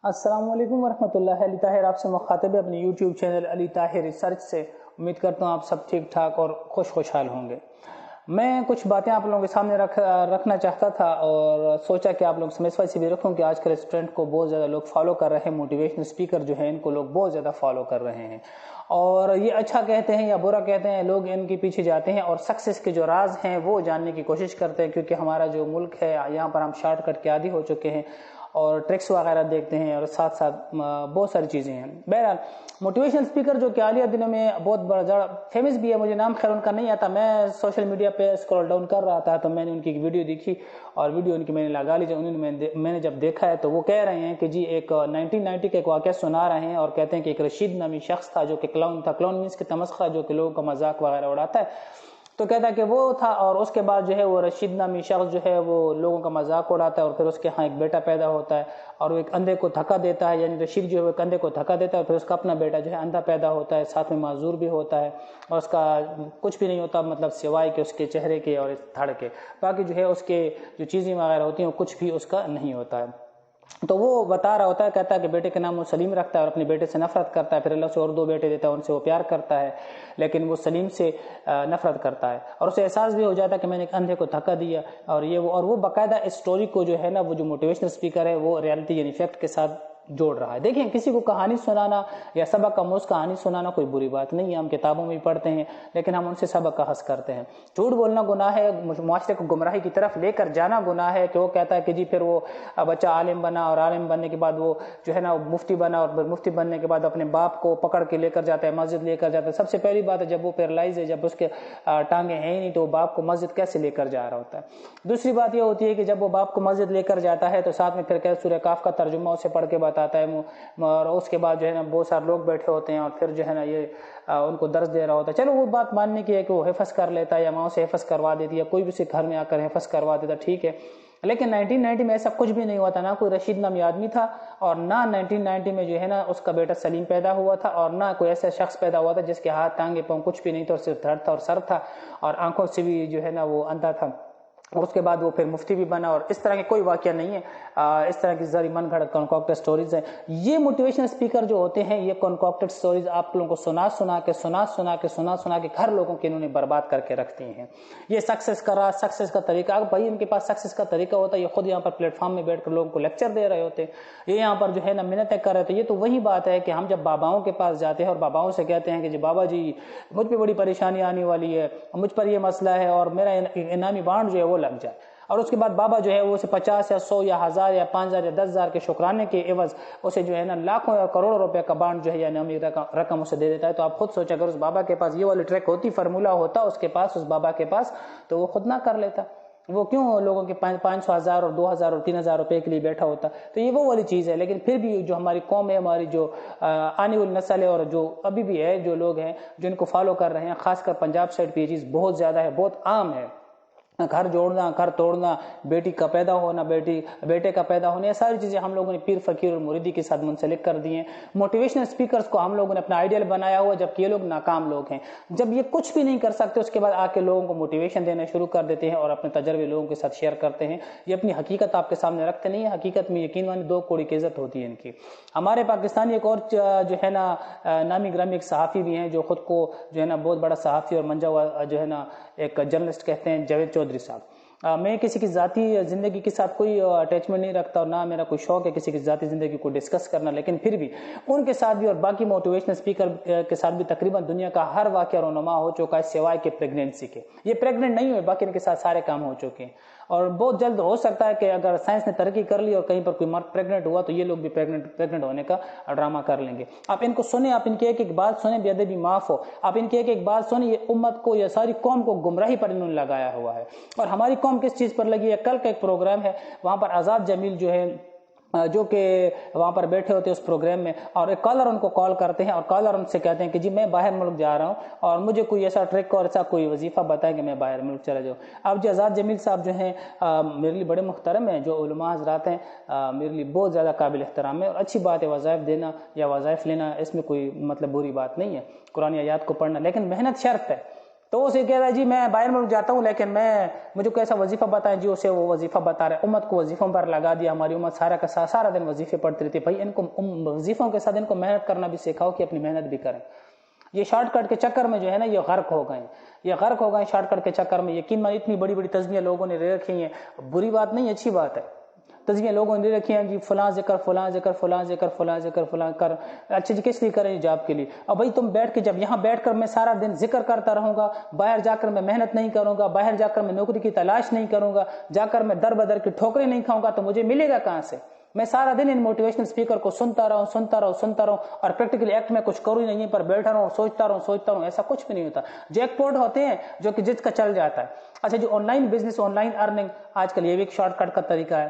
السلام علیکم ورحمۃ اللہ۔ علی طاہر آپ سے مخاطب ہے اپنے یوٹیوب چینل علی طاہر ریسرچ سے۔ امید کرتا ہوں آپ سب ٹھیک ٹھاک اور خوشحال ہوں گے۔ میں کچھ باتیں آپ لوگوں کے سامنے رکھنا چاہتا تھا اور سوچا کہ آپ لوگ سے اس وجہ سے بھی رکھوں کہ آج کل اس ٹرینڈ کو بہت زیادہ لوگ فالو کر رہے ہیں۔ موٹیویشنل اسپیکر جو ہیں ان کو لوگ بہت زیادہ فالو کر رہے ہیں، اور یہ اچھا کہتے ہیں یا برا کہتے ہیں، لوگ ان کے پیچھے جاتے ہیں اور سکسیس کے جو راز ہیں وہ جاننے کی کوشش کرتے ہیں، کیونکہ ہمارا جو ملک ہے یہاں پر ہم شارٹ کٹ کے عادی ہو چکے ہیں اور ٹرکس وغیرہ دیکھتے ہیں اور ساتھ ساتھ بہت ساری چیزیں ہیں۔ بہرحال موٹیویشنل اسپیکر جو کہ حالیہ دنوں میں بہت بڑا فیمس بھی ہے، مجھے نام خیر ان کا نہیں آتا، میں سوشل میڈیا پہ اسکرول ڈاؤن کر رہا تھا تو میں نے ان کی ایک ویڈیو دیکھی اور ویڈیو ان کی میں نے لگا لی۔ میں نے جب دیکھا ہے تو وہ کہہ رہے ہیں کہ جی ایک 1990 کا ایک واقعہ سنا رہے ہیں اور کہتے ہیں کہ ایک رشید نامی شخص تھا جو کہ کلاؤن تھا۔ کلاؤن مینس کہ تمسخر، جو کہ لوگوں کا مذاق وغیرہ اڑاتا ہے، تو کہتا ہے کہ وہ تھا اور اس کے بعد جو ہے وہ رشید نامی شخص جو ہے وہ لوگوں کا مذاق اڑاتا ہے اور پھر اس کے ہاں ایک بیٹا پیدا ہوتا ہے اور وہ ایک اندھے کو دھکا دیتا ہے، یعنی رشید جو ہے وہ ایک اندھے کو دھکا دیتا ہے اور پھر اس کا اپنا بیٹا جو ہے اندھا پیدا ہوتا ہے، ساتھ میں معذور بھی ہوتا ہے اور اس کا کچھ بھی نہیں ہوتا مطلب سوائے کہ اس کے چہرے کے اور دھڑ کے، باقی جو ہے اس کے جو چیزیں وغیرہ ہوتی ہیں کچھ بھی اس کا نہیں ہوتا ہے۔ تو وہ بتا رہا ہوتا ہے، کہتا ہے کہ بیٹے کے نام وہ سلیم رکھتا ہے اور اپنے بیٹے سے نفرت کرتا ہے، پھر اللہ سے اور 2 بیٹے دیتا ہے، ان سے وہ پیار کرتا ہے لیکن وہ سلیم سے نفرت کرتا ہے اور اسے احساس بھی ہو جاتا ہے کہ میں نے ایک اندھے کو دھکا دیا اور وہ باقاعدہ اس سٹوری کو جو ہے نا، وہ جو موٹیویشنل اسپیکر ہے وہ ریالٹی یعنی فیکٹ کے ساتھ جوڑ رہا ہے۔ دیکھیں، کسی کو کہانی سنانا یا سبق آموز کہانی سنانا کوئی بری بات نہیں ہے، ہم کتابوں میں بھی پڑھتے ہیں لیکن ہم ان سے سبق کا حظ کرتے ہیں۔ جھوٹ بولنا گناہ ہے، معاشرے کو گمراہی کی طرف لے کر جانا گناہ ہے، کہ وہ کہتا ہے کہ جی پھر وہ بچہ عالم بنا اور عالم بننے کے بعد وہ جو ہے نا مفتی بنا اور مفتی بننے کے بعد اپنے باپ کو پکڑ کے لے کر جاتا ہے، مسجد لے کر جاتا ہے۔ سب سے پہلی بات ہے جب وہ پیرالائز ہے، جب اس کے ٹانگیں ہیں ہی نہیں تو وہ باپ کو مسجد کیسے لے کر جا رہا ہوتا ہے۔ دوسری بات یہ ہوتی ہے کہ جب وہ باپ کو مسجد لے کر جاتا ہے تو ساتھ میں پھر سورہ کاف کا ترجمہ اسے پڑھ کے بتاتا ہے اور اس کے بعد جو ہے نا بہت سارے لوگ بیٹھے ہوتے ہیں اور پھر جو ہے نا یہ ان کو درس دے رہا ہوتا ہے۔ چلو وہ بات ماننے کی ہے کہ وہ حفظ کر لیتا ہے یا ماں سے حفظ کروا دیتی ہے، کوئی بھی اسے گھر میں آ کر حفظ کروا دیتا، ٹھیک ہے، لیکن 1990 میں ایسا کچھ بھی نہیں ہوا تھا، نہ کوئی رشید نامی آدمی تھا اور نہ 1990 میں جو ہے نا اس کا بیٹا سلیم پیدا ہوا تھا اور نہ کوئی ایسا شخص پیدا ہوا تھا جس کے ہاتھ ٹانگیں پاؤں کچھ بھی نہیں تھا اور صرف دھڑ تھا اور سر تھا اور آنکھوں سے بھی جو ہے نا وہ اندھا تھا اور اس کے بعد وہ پھر مفتی بھی بنا، اور اس طرح کے کوئی واقعہ نہیں ہے۔ اس طرح کی ذری من گھڑت کنکاکٹڈ سٹوریز ہیں۔ یہ موٹیویشنل اسپیکر جو ہوتے ہیں یہ کنکاکٹڈ سٹوریز آپ لوگوں کو سنا کے گھر لوگوں کے انہوں نے برباد کر کے رکھتی ہیں۔ یہ سکسیس کا طریقہ، اگر بھائی ان کے پاس سکسیس کا طریقہ ہوتا ہے یہ خود یہاں پر پلیٹ فارم میں بیٹھ کر لوگوں کو لیکچر دے رہے ہوتے، یہ یہاں پر جو ہے نا منتیں کر رہے تھے۔ یہ تو وہی بات ہے کہ ہم جب باباؤں کے پاس جاتے ہیں اور باباؤں سے کہتے ہیں کہ جی بابا جی مجھ پہ بڑی پریشانی آنے والی ہے، مجھ پر یہ مسئلہ ہے اور میرا انعامی بانڈ جو ہے وہ لگ جائے، اور اس کے بعد بابا جو ہے وہ اسے 50 یا 100 یا 1000 یا 5000 یا 10,000 کے شکرانے کے عوض اسے جو ہے نا لاکھوں یا کروڑوں روپے کا بانڈ جو ہے یا انعامی رقم اسے دے دیتا ہے، تو آپ خود سوچیں اگر اس بابا کے پاس یہ والی ٹریک ہوتی، فارمولا ہوتا اس بابا کے پاس تو وہ خود نہ کر لیتا، وہ کیوں لوگوں کے 500 1000 اور 2000 اور 3000 روپے کے لیے بیٹھا ہوتا؟ تو یہ وہ والی چیز ہے۔ لیکن پھر بھی جو ہماری قوم ہے، ہماری جو آنے والی نسل ہے اور جو ابھی بھی ہے جو لوگ ہیں جو ان کو فالو کر رہے ہیں، خاص کر پنجاب سائڈ پہ یہ چیز بہت زیادہ ہے، بہت عام ہے۔ گھر جوڑنا، گھر توڑنا، بیٹی کا پیدا ہونا، بیٹے کا پیدا ہونا، یہ ساری چیزیں ہم لوگوں نے پیر فقیر اور مریدی کے ساتھ منسلک کر دی ہیں۔ موٹیویشنل اسپیکرز کو ہم لوگوں نے اپنا آئیڈیل بنایا ہوا، جبکہ یہ لوگ ناکام لوگ ہیں۔ جب یہ کچھ بھی نہیں کر سکتے اس کے بعد آ کے لوگوں کو موٹیویشن دینا شروع کر دیتے ہیں اور اپنے تجربے لوگوں کے ساتھ شیئر کرتے ہیں۔ یہ اپنی حقیقت آپ کے سامنے رکھتے نہیں ہیں، حقیقت میں یقین مانی 2 کوڑی کی عزت ہوتی ہے ان کی۔ ہمارے پاکستانی ایک اور جو ہے نا نامی گرامی ایک صحافی بھی ہیں جو خود کو جو ہے نا بہت بڑا صحافی اور منجا ہوا جو ہے نا ایک جرنلسٹ کہتے ہیں، جاوید چودھری صاحب۔ میں کسی کی ذاتی زندگی کے ساتھ کوئی اٹیچمنٹ نہیں رکھتا اور نہ میرا کوئی شوق ہے کسی کی ذاتی زندگی کو ڈسکس کرنا، لیکن پھر بھی ان کے ساتھ بھی اور باقی موٹیویشنل اسپیکر کے ساتھ بھی تقریباً دنیا کا ہر واقعہ رونما ہو چکا ہے سوائے کہ پریگننسی کے۔ یہ پریگننٹ نہیں ہوئے، باقی ان کے ساتھ سارے کام ہو چکے ہیں اور بہت جلد ہو سکتا ہے کہ اگر سائنس نے ترقی کر لی اور کہیں پر کوئی مرد پریگننٹ ہوا تو یہ لوگ بھی پریگننٹ ہونے کا ڈرامہ کر لیں گے۔ آپ ان کو سنیں، آپ ان کی ایک ایک بات سنیں، بے ادبی معاف ہو، آپ ان کی ایک ایک بات سنیں، یہ امت کو یا ساری قوم کو گمراہی پر انہوں نے لگایا ہوا ہے۔ اور ہماری قوم کس چیز پر لگی ہے؟ کل کا ایک پروگرام ہے، وہاں پر آزاد جمیل جو ہے جو کہ وہاں پر بیٹھے ہوتے ہیں اس پروگرام میں، اور ایک کالر ان کو کال کرتے ہیں اور کالر ان سے کہتے ہیں کہ جی میں باہر ملک جا رہا ہوں اور مجھے کوئی ایسا ٹرک اور ایسا کوئی وظیفہ بتائیں کہ میں باہر ملک چلا جاؤں۔ اب جو آزاد جمیل صاحب جو ہیں میرے لیے بڑے محترم ہیں، جو علماء حضرات ہیں میرے لیے بہت زیادہ قابل احترام ہے اور اچھی بات ہے وظائف دینا یا وظائف لینا، اس میں کوئی مطلب بری بات نہیں ہے، قرآن آیات کو پڑھنا، لیکن محنت شرط ہے۔ تو اسے کہہ رہا ہے جی میں باہر ملک جاتا ہوں لیکن مجھے کیسا وظیفہ بتائیں، جی اسے وہ وظیفہ بتا رہے، امت کو وظیفوں پر لگا دیا، ہماری امت سارا کا سارا دن وظیفے پڑھتی رہتی ہے۔ بھائی ان کو وظیفوں کے ساتھ ان کو محنت کرنا بھی سکھاؤ کہ اپنی محنت بھی کریں۔ یہ شارٹ کٹ کے چکر میں جو ہے نا یہ غرق ہو گئے شارٹ کٹ کے چکر میں۔ یقین میں اتنی بڑی بڑی تسبیحیں لوگوں نے لے رکھی ہیں، بری بات نہیں، اچھی بات ہے، تسبیحیں لوگوں نے لے رکھی ہیں جی فلاں ذکر فلاں ذکر فلاں ذکر فلاں ذکر فلاں کر، اچھا جی کس لیے کریں؟ جاب کے لیے۔ اب بھائی تم بیٹھ کے، جب یہاں بیٹھ کر میں سارا دن ذکر کرتا رہوں گا، باہر جا کر میں محنت نہیں کروں گا، باہر جا کر میں نوکری کی تلاش نہیں کروں گا، جا کر میں در بدر کی ٹھوکریں نہیں کھاؤں گا، تو مجھے ملے گا کہاں سے؟ میں سارا دن ان موٹیویشنل اسپیکر کو سنتا رہوں اور پریکٹیکلی ایکٹ میں کچھ کروں ہی نہیں، پر بیٹھا رہوں سوچتا رہوں، ایسا کچھ بھی نہیں ہوتا۔ جیک پاٹ ہوتے ہیں جو کہ جس کا چل جاتا ہے۔ اچھا جو on line business, on line earning, آج کل یہ بھی ایک شارٹ کٹ کا طریقہ ہے،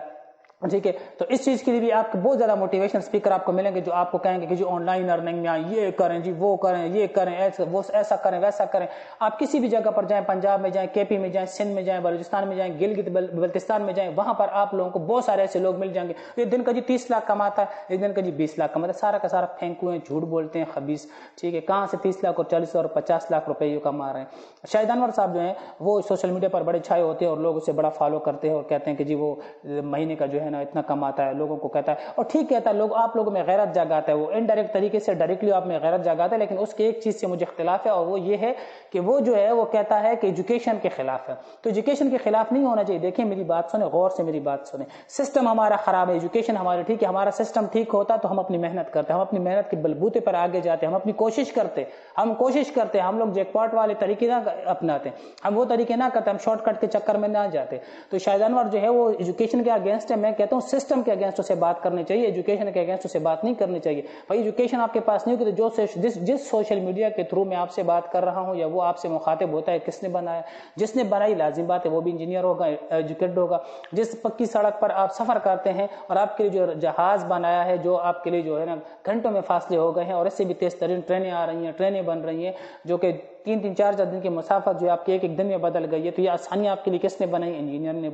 ٹھیک ہے۔ تو اس چیز کے لیے بھی آپ کو بہت زیادہ موٹیویشن اسپیکر آپ کو ملیں گے جو آپ کو کہیں گے کہ جی آن لائن ارننگ میں یہ کریں، جی وہ کریں، یہ کریں، ایسا کریں، ویسا کریں۔ آپ کسی بھی جگہ پر جائیں، پنجاب میں جائیں، کے پی میں جائیں، سندھ میں جائیں، بلوچستان میں جائیں، گلگت بلتستان میں جائیں، وہاں پر آپ لوگوں کو بہت سارے ایسے لوگ مل جائیں گے ایک دن کا جی 30 لاکھ کماتا ہے، ایک دن کا جی 20 لاکھ کماتا ہے، سارا کا سارا پھینکو ہیں، جھوٹ بولتے ہیں، خبیث، ٹھیک ہے۔ کہاں سے 30 لاکھ اور 40 اور 50 لاکھ روپے یہ کما رہے ہیں؟ شاہد انور صاحب جو ہیں وہ سوشل میڈیا پر بڑے چھائے ہوتے ہیں اور لوگ اسے بڑا فالو کرتے ہیں اور کہتے ہیں کہ جی وہ مہینے کا جو ہے نا اتنا کماتا ہے، لوگوں کو کہتا ہے اور ٹھیک کہتا ہے، لوگ آپ لوگوں میں غیرت جگاتا ہے، وہ انڈائریکٹ طریقے سے ڈائریکٹلی آپ میں غیرت جگاتا ہے، لیکن اس کے ایک چیز سے مجھے اختلاف ہے اور وہ یہ ہے کہ وہ جو ہے وہ کہتا ہے کہ ایجوکیشن کے خلاف ہے۔ تو ایجوکیشن کے خلاف نہیں ہونا چاہیے۔ دیکھیں میری بات سنیں، غور سے میری بات سنیں، سسٹم ہمارا خراب ہے، ایجوکیشن ہمارا ٹھیک ہے، ہمارا سسٹم ٹھیک ہوتا تو ہم اپنی محنت کرتے، ہم اپنی محنت کے بلبوتے پر آگے جاتے، ہم اپنی کوشش کرتے، ہم لوگ جیک پاٹ والے طریقے نہ اپناتے، ہم وہ طریقے نہ کرتے، ہم شارٹ کٹ کے چکر میں نہ جاتے۔ تو شاہد انور جو ہے وہ ایجوکیشن کے اگینسٹ ہے، میں کہتا ہوں سسٹم کے اگینسٹ اسے بات کرنی چاہیے، ایجوکیشن کے اگینسٹ اسے بات نہیں کرنی چاہیے۔ بھائی ایجوکیشن آپ کے پاس نہیں ہوگی تو جس سوشل میڈیا کے تھرو میں آپ سے بات کر رہا ہوں یا وہ آپ سے مخاطب ہوتا ہے، کس نے بنایا؟ جس نے بنائی لازم بات ہے وہ بھی انجینئر ہوگا، ایجوکیٹڈ ہوگا۔ جس پکی سڑک پر آپ سفر کرتے ہیں اور آپ کے لیے جو جہاز بنایا ہے، جو آپ کے لیے جو ہے نا گھنٹوں میں فاصلے ہو گئے ہیں اور اس سے بھی تیز ترین ٹرینیں آ رہی ہیں، ٹرینیں بن رہی ہیں جو کہ 3-3 4 دن کی مسافت جو آپ کے ایک دن میں بدل گئی ہے، تو یہ آسانی آپ کے لیے کس نے بنائی؟ انجینئر نے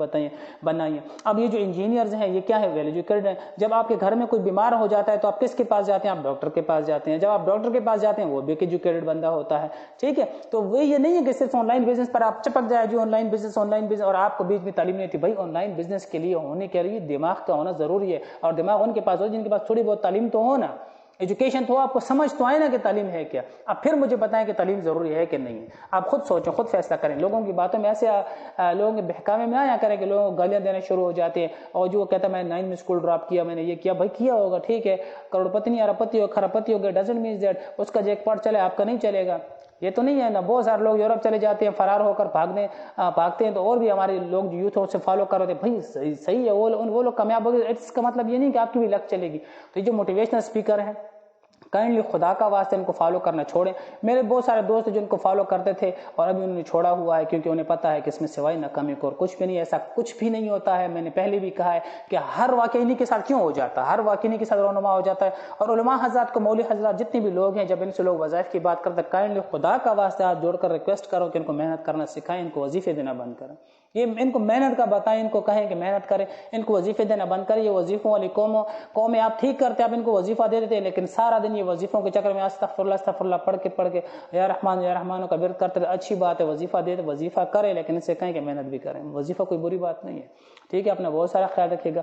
بنائی ہے۔ اب یہ جو انجینئرز ہیں یہ کیا ہے؟ ویل ایجوکیٹڈ ہیں۔ جب آپ کے گھر میں کوئی بیمار ہو جاتا ہے تو آپ کس کے پاس جاتے ہیں؟ آپ ڈاکٹر کے پاس جاتے ہیں۔ جب آپ ڈاکٹر کے پاس جاتے ہیں وہ بھی ایک ایجوکیٹڈ بندہ ہوتا ہے، ٹھیک ہے۔ تو وہ یہ نہیں ہے کہ صرف آن لائن بزنس پر آپ چپک جائے جو آن لائن بزنس اور آپ کو بیچ میں تعلیم نہیں تھی۔ بھائی آن لائن بزنس کے لیے ہونے کے لیے دماغ کا ہونا ضروری ہے، اور دماغ ان کے پاس ہو جن کے پاس تھوڑی بہت تعلیم تو ہو نا، ایجوکیشن تو آپ کو سمجھ تو آئے نا کہ تعلیم ہے کیا۔ اب پھر مجھے بتائیں کہ تعلیم ضروری ہے کہ نہیں ہے، آپ خود سوچیں، خود فیصلہ کریں۔ لوگوں کی باتوں میں ایسے لوگوں کے بہکاوے میں آیا کریں کہ لوگوں کو گالیاں دینے شروع ہو جاتے ہیں، اور جو کہتا ہے میں 9 میں اسکول ڈراپ کیا، میں نے یہ کیا۔ بھائی کیا ہوگا ٹھیک ہے، کروڑ پتی نہیں ارب پتی ہو کھرب پتی ہو گیا، ڈزنٹ مینس دیٹ اس کا جیک پاٹ چلے آپ کا نہیں چلے گا، یہ تو نہیں ہے نا۔ بہت سارے لوگ یورپ چلے جاتے ہیں، فرار ہو کر بھاگتے ہیں، تو اور بھی ہمارے لوگ جو یوتھ سے فالو کر رہے تھے، بھائی صحیح ہے، وہ لوگ کامیاب ہو گئے، اس کا مطلب یہ نہیں کہ آپ کی بھی لک چلے گی۔ تو یہ جو موٹیویشنل اسپیکر ہیں کائنڈلی خدا کا واسطہ ان کو فالو کرنا چھوڑیں۔ میرے بہت سارے دوست جن کو فالو کرتے تھے اور ابھی انہوں نے چھوڑا ہوا ہے کیونکہ انہیں پتا ہے کہ اس میں سوائے ناکامی کو اور کچھ بھی نہیں، ایسا کچھ بھی نہیں ہوتا ہے۔ میں نے پہلے بھی کہا ہے کہ ہر واقعہ انہی کے ساتھ کیوں ہو جاتا ہے، ہر واقعہ انہی کے ساتھ رونما ہو جاتا ہے۔ اور علماء حضرات کو، مولوی حضرات جتنے بھی لوگ ہیں، جب ان سے لوگ وظائف کی بات کرتے ہیں، کائنڈلی خدا کا واسطہ ہاتھ جوڑ کر ریکویسٹ کرو کہ ان کو محنت کرنا سکھائیں، ان کو وظیفے دینا بند کریں۔ یہ ان کو محنت کا بتائیں، ان کو کہیں کہ محنت کریں، ان کو وظیفے دینا بند کریں۔ یہ وظیفوں والی قومیں آپ ٹھیک کرتے، آپ ان کو وظیفہ دے دیتے ہیں، لیکن سارا دن یہ وظیفوں کے چکر میں استغفر اللہ پڑھ کے یا رحمان کا ورد کرتے رہے۔ اچھی بات ہے، وظیفہ دے تو وظیفہ کرے، لیکن ان سے کہیں کہ محنت بھی کریں۔ وظیفہ کوئی بری بات نہیں ہے، ٹھیک ہے۔ اپنا بہت سارا خیال رکھیے گا۔